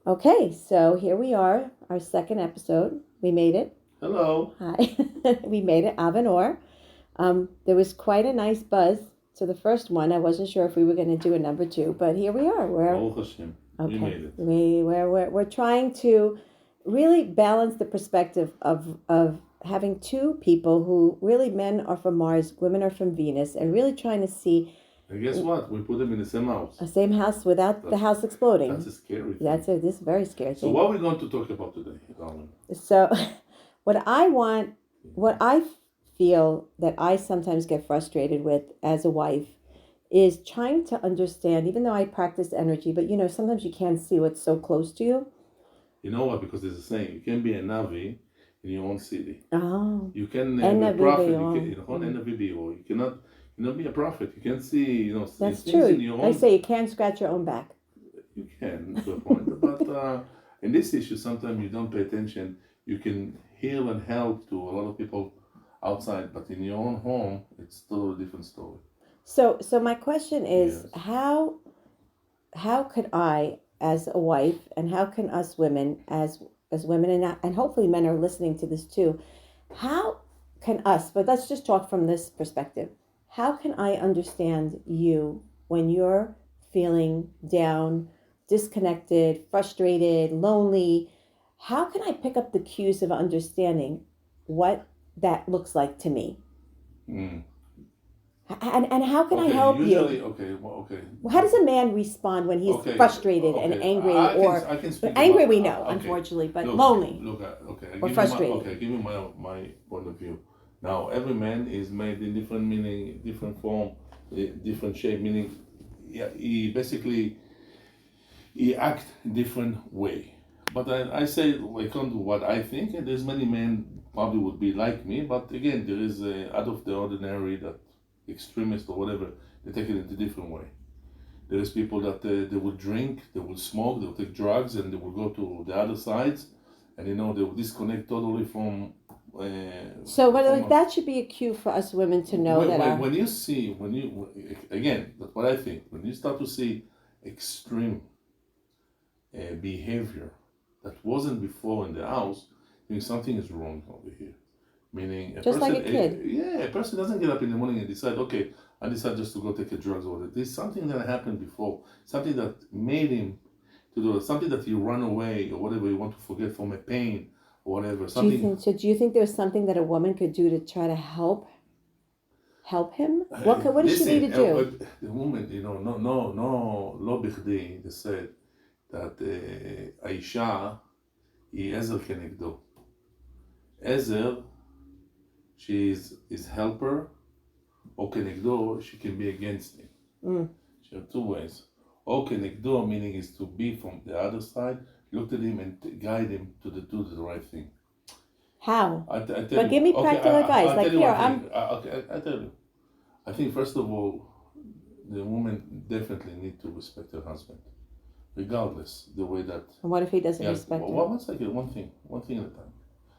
Okay, so here we are, our second episode. We made it. Hello. Hi. We made it, Avenor. There was quite a nice buzz to the first one. I wasn't sure if we were going to do a number two, but here we are. Baruch Hashem. We Okay. made it. We're trying to really balance the perspective of having two people who really men are from Mars, women are from Venus, and really trying to see And guess what? We put them in the same house. a same house without the house exploding. That's a scary thing. This is very scary So thing. what are we going to talk about today, darling? So, what I feel that I sometimes get frustrated with as a wife is trying to understand, even though I practice energy, but sometimes you can't see what's so close to you. You know what? Because there's a saying, you can be a Navi in your own city. Oh. You can be a prophet. You cannot be a prophet. You can't see, That's things true. in your own. I say you can't scratch your own back. You can, to a point. But in this issue, sometimes you don't pay attention. You can heal and help to a lot of people outside, but in your own home, it's still a different story. So my question is, Yes. how could I, as a wife, and how can us women, as women, and hopefully men are listening to this too, how can us? But let's just talk from this perspective. How can I understand you when you're feeling down, disconnected, frustrated, lonely? How can I pick up the cues of understanding what that looks like to me? Mm. And how can I help usually, you? Okay. How does a man respond when he's frustrated and angry, I can speak angry? about, We know, okay. unfortunately, but Look, lonely okay. or frustrated. I give you my point of view. Now, every man is made in different meaning, different form, different shape. Meaning, yeah, he act different way. But I say I can't do what I think, and there's many men probably would be like me. But again, there is out of the ordinary that extremist or whatever, they take it in a different way. There is people that they will drink, they will smoke, they will take drugs, and they will go to the other sides, and they will disconnect totally from. So, but that should be a cue for us women to know when you see again, that's what I think. When you start to see extreme behavior that wasn't before in the house, I think something is wrong over here. Meaning, just like a kid. A person doesn't get up in the morning and decide, okay, I decide just to go take a drugs or that. There's something that happened before, something that made him to do it, something that he run away or whatever, you want to forget from a pain or whatever. Something. Do you think there's something that a woman could do to try to help him? What does she need to do? The woman, no, lo bichdi, they said that האישה היא עזר כנגדו. עזר, she is his helper, או כנגדו, she can be against him. She have two ways. או כנגדו, meaning is to be from the other side, look at him and guide him to do the right thing. How? But give me practical advice. I tell you. I think first of all, the woman definitely need to respect her husband, regardless the way that. And what if he doesn't respect her? One second, one thing at a time.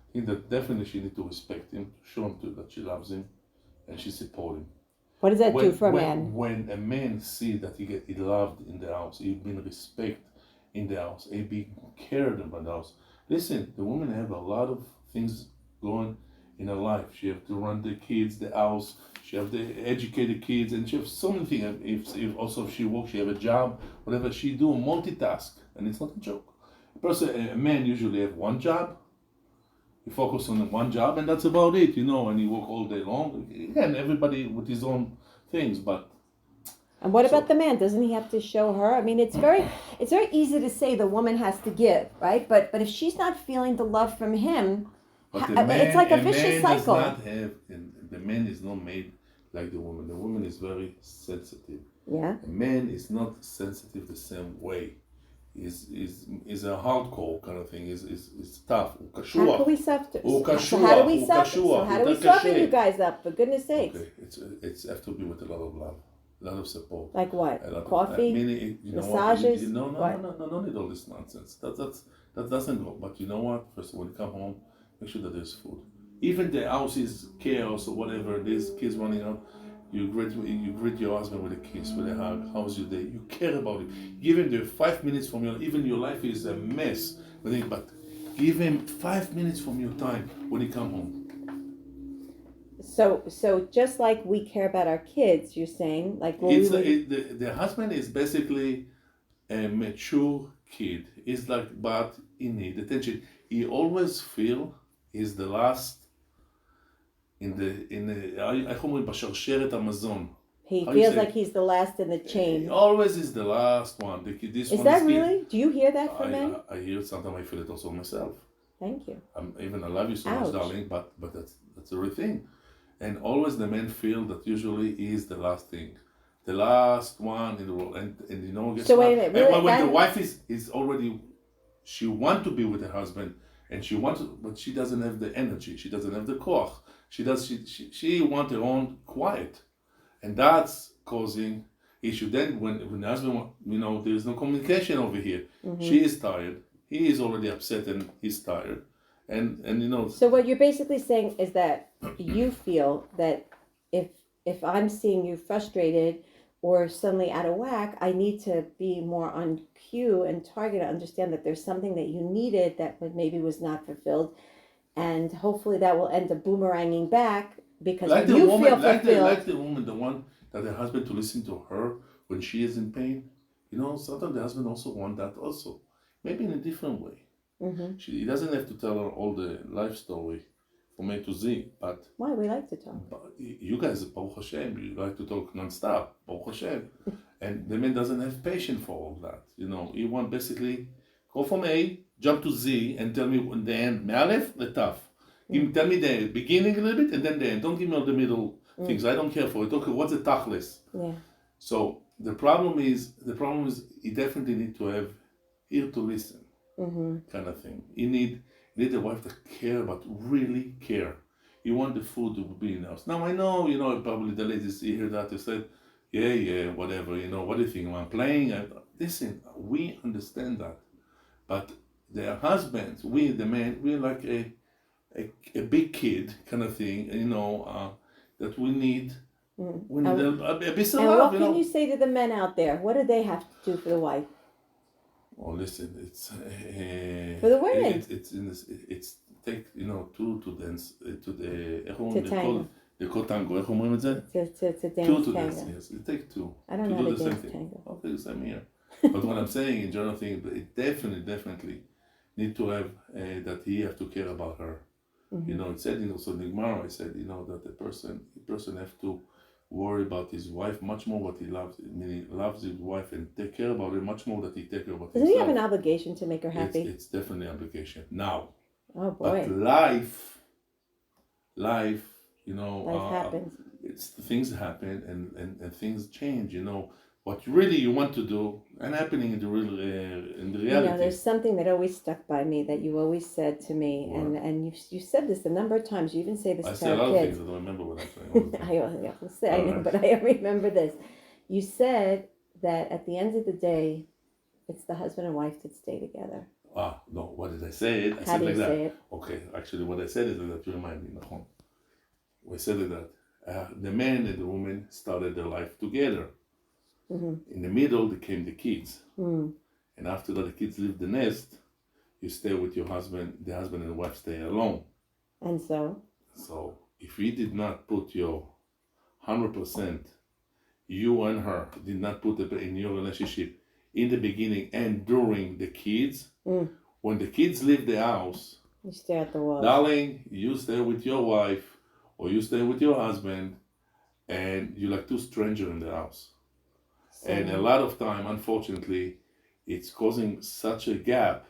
I think that definitely she need to respect him, show him that she loves him, and she support him. What does that do for a man? When a man see that he loved in the house, he been respect in the house, he be cared about the house. Listen, the woman have a lot of things going in her life. She have to run the kids, the house. She have to educate the kids, and she have so many things. If she works, she have a job, whatever she do, multitask, and it's not a joke. A man usually have one job. He focus on one job, and that's about it, and he work all day long. Again, everybody with his own things, but. And what about the man? Doesn't he have to show her? I mean, it's very easy to say the woman has to give, right? But if she's not feeling the love from him, it's like a vicious cycle. The man is not made like the woman. The woman is very sensitive. Yeah. A man is not sensitive the same way. Is a hardcore kind of thing. Is tough. How can we soften? So how do we soften you guys up? For goodness sakes. Okay, it's have to be with a lot of love, a lot of support. Like what? Coffee, massages. No, need all this nonsense. That doesn't go. But you know what? First, when you come home, make sure that there's food. Even the house is chaos or whatever. There's kids running out. You greet your husband with a kiss, with a hug. How's your day? You care about it. Give him the 5 minutes from your. Even your life is a mess, but give him 5 minutes from your time when he come home. So just like we care about our kids, you're saying, like when It's we would, the husband is basically a mature kid. He's like, but he need attention. He always feel he's the last איך אומרים בשרשרת המזון. he How you feels say? like he's the last in the He chain. always is the last one. This Is one that is really? Do you hear that from men? I hear it sometimes. I feel it also myself. Thank you. I love you so Ouch. much, darling, but that's the real thing. And always the men feel that usually is the last thing, the last one in the world. And you know, guess So what? wait a minute, And really? when the wife is already, she want to be with her husband, and she wants, but she doesn't have the energy. She doesn't have the koach. She want her own quiet, and that's causing issue. Then when the husband, there is no communication over here. Mm-hmm. She is tired. He is already upset and he's tired, and. So what you're basically saying is that you feel that if I'm seeing you frustrated or suddenly out of whack, I need to be more on cue and target to understand that there's something that you needed that maybe was not fulfilled, and hopefully that will end up boomeranging back because Like the you woman, feel fulfilled. like the woman, the one that the husband to listen to her when she is in pain. Sometimes the husband also want that also, maybe in a different way. Mm-hmm. He doesn't have to tell her all the life story from A to Z, but Why we like to talk. you guys, Baruch Hashem, you like to talk non-stop, Baruch Hashem, and the man doesn't have patience for all that. He want basically go from A, jump to Z, and tell me in the end, Me'alef, the tough. Tell me the beginning a little bit and then the end. Don't give me all the middle things. I don't care for it. Okay, what's the tachlis? Yeah. So the problem is he definitely need to have ear to listen, kind of thing. You need a wife that care, but really care. You want the food to be in the house. Now I know, probably the ladies hear that they said, yeah, whatever. What do you think? I'm playing. Listen, we understand that, but their husbands, we the men, we're like a big kid kind of thing, that we need. We need a bit of And love, what can you say to the men out there? What do they have to do for the wife? Oh, listen, it's For the women. It's take two to dance to the tango. the tango. איך אומרים את זה? To dance Two to tango. dance. Yes, it takes two. I don't to know how do to the dance same thing. tango. Okay, the same here. But what I'm saying in general thing, it definitely need to have that he have to care about her. It said also in the Gemara, I said that the person have to worry about his wife much more what he loves. I mean, he loves his wife and take care about her much more than he take care about Doesn't himself. he have an obligation to make her happy? It's definitely an obligation. Now, Oh boy. but life, Life happens. It's things happen and things change. What really you want to do and happening in the reality. There's something that always stuck by me that you always said to me, and you said this a number of times. You even say this I to say a our lot of kids. things I don't remember what I'm saying. I know, but I remember this. You said that at the end of the day, it's the husband and wife that stay together. No, what did I say? I How said do like you that. say it? Okay, actually what I said is that you remind me, Nachon. We said that the man and the woman started their life together. In the middle, there came the kids. And after that, the kids leave the nest, you stay with your husband, the husband and the wife stay alone. And so? So, if you did not put your 100%, you and her did not put it in your relationship in the beginning and during the kids, when the kids leave the house, you stare at the wall. Darling, you stay with your wife or you stay with your husband and you're like two strangers in the house. And a lot of time, unfortunately, it's causing such a gap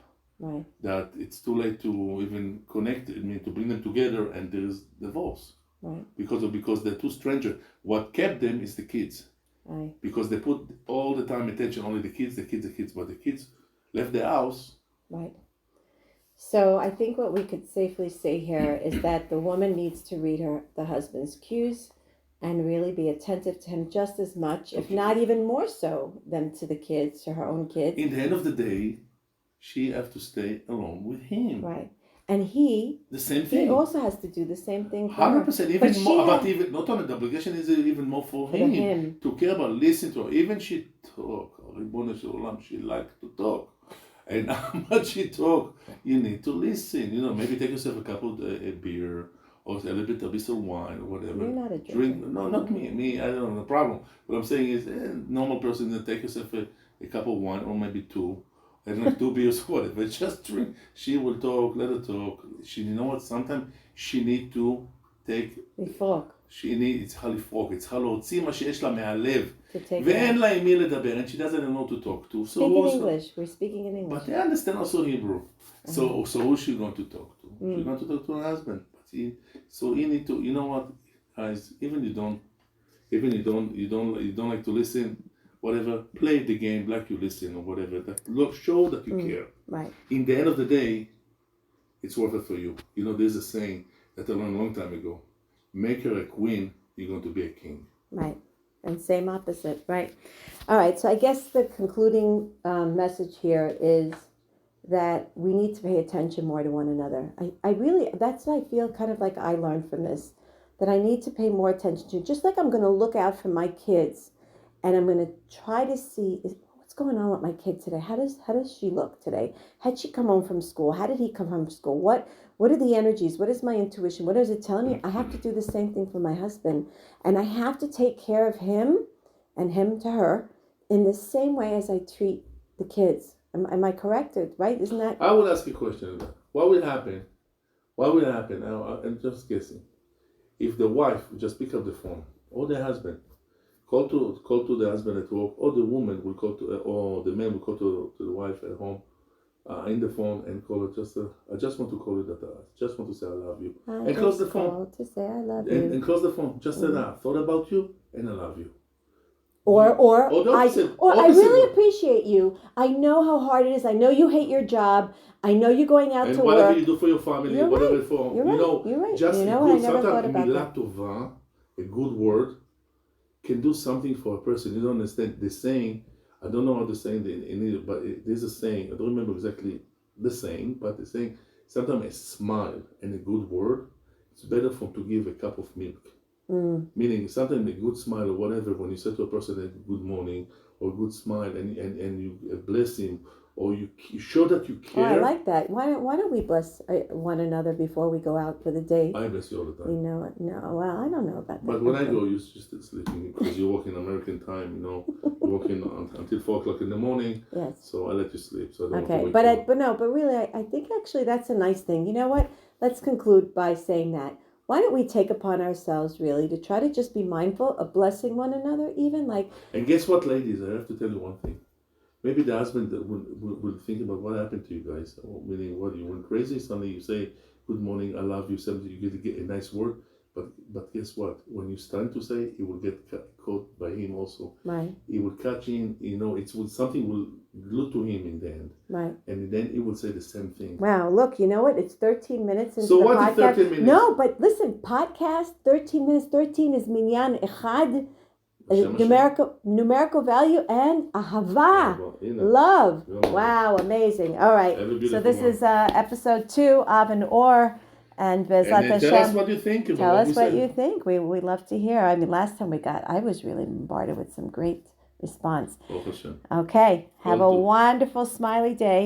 that it's too late to even connect, to bring them together, and there's divorce. Right. Because they're two strangers. What kept them is the kids. Right. Because they put all the time attention, only the kids, but the kids left the house. Right. So I think what we could safely say here is that the woman needs to read the husband's cues and really be attentive to him just as much, if not even more so, than to the kids, to her own kids. In the end of the day, she have to stay alone with him. Right. And he The same he thing. also has to do the same thing for her. 100%. But Even she more, but had- even not only the obligation is even more for For him, him. to care about, listen to her. Even she talk. Ribbon Shalom, she like to talk. And how much she talk, you need to listen. You know, maybe take yourself a couple of a beer or a little bit of wine or whatever. You're not a drinker. Drink. No, not me. Me, I don't have a problem. What I'm saying is, normal person, then take yourself a cup of wine or maybe two. I don't know, 2 beers or whatever. Just drink. She will talk. Let her talk. You know what? Sometimes she need to take. לפרוק. היא צריכה לפרוק, היא צריכה להוציא מה שיש לה מהלב. To take ואין it. לה עם מי לדבר, and she doesn't know to talk to. So Speak in also, English. We're speaking in English. but they understand also Hebrew. So who's she going to talk to? She's going to talk to her husband. But he need to, you know what, guys, even you don't like to listen, whatever, play the game like you listen or whatever. Look, show that you care. Right. In the end of the day, it's worth it for you. You know, there's a saying that I learned a long time ago. Make her a queen, you're going to be a king. Right. And same opposite, right? All right, so I guess the concluding message here is that we need to pay attention more to one another. I really, that's what I feel kind of like I learned from this, that I need to pay more attention to, just like I'm going to look out for my kids and I'm going to try to see what's going on with my kid today. How does she look today? Had she come home from school? How did he come home from school? What are the energies? What is my intuition? What is it telling me? I have to do the same thing for my husband. And I have to take care of him and him to her in the same way as I treat the kids. Am I correct? Right? Isn't that? I will ask a question. What will happen? I'm just guessing. If the wife would just pick up the phone, or the husband, call to the husband at work, or the woman will call to, or the man will call to the wife at home, in the phone and call her. I just want to call you that. I just want to say I love you. And close the phone. To say I love you. And close the phone. Just say that I thought about you and I love you. Or the opposite. I really appreciate you. I know how hard it is. I know you hate your job. I know you're going out and to whatever work. you do for your family, You're whatever right. for You're you right. know, You're right. just You know, good, I never thought about milah that. tova, a good word, can do something for a person. You don't understand the saying. I don't know how the saying in it, but there's a saying. I don't remember exactly the saying, but the saying sometimes a smile and a good word, it's better to give a cup of milk. Meaning sometimes a good smile or whatever, when you say to a person a good morning or good smile and you bless him, or you show that you care. Oh, I like that. Why don't we bless one another before we go out for the day? I bless you all the time. You know it. No, well, I don't know about that. But when I go, you're just sleeping because you work in American time. You know, you're working until 4:00 in the morning. Yes. So I let you sleep. So I don't Okay, want to wake but really, I think actually that's a nice thing. You know what? Let's conclude by saying that. Why don't we take upon ourselves really to try to just be mindful of blessing one another, even like. And guess what, ladies? I have to tell you one thing. Maybe the husband will think about what happened to you guys. Or meaning, what, you went crazy? Suddenly you say, good morning, I love you, something, you get a nice word. But guess what? When you start to say, it will get caught by him also. Right. It will catch him, something will look to him in the end. Right. And then he will say the same thing. Wow, look, you know what? It's 13 minutes into So the what podcast. is 13 minutes? No, but listen, podcast, 13 minutes, 13 is minyan echad. Numerical value and ahava, love. Wow, amazing. All right, so this is episode 2 of an Or, and Bezrat Hashem. Tell us what you think. Tell us what you think. We love to hear. I mean, last time I was really bombarded with some great response. Okay, have a wonderful smiley day.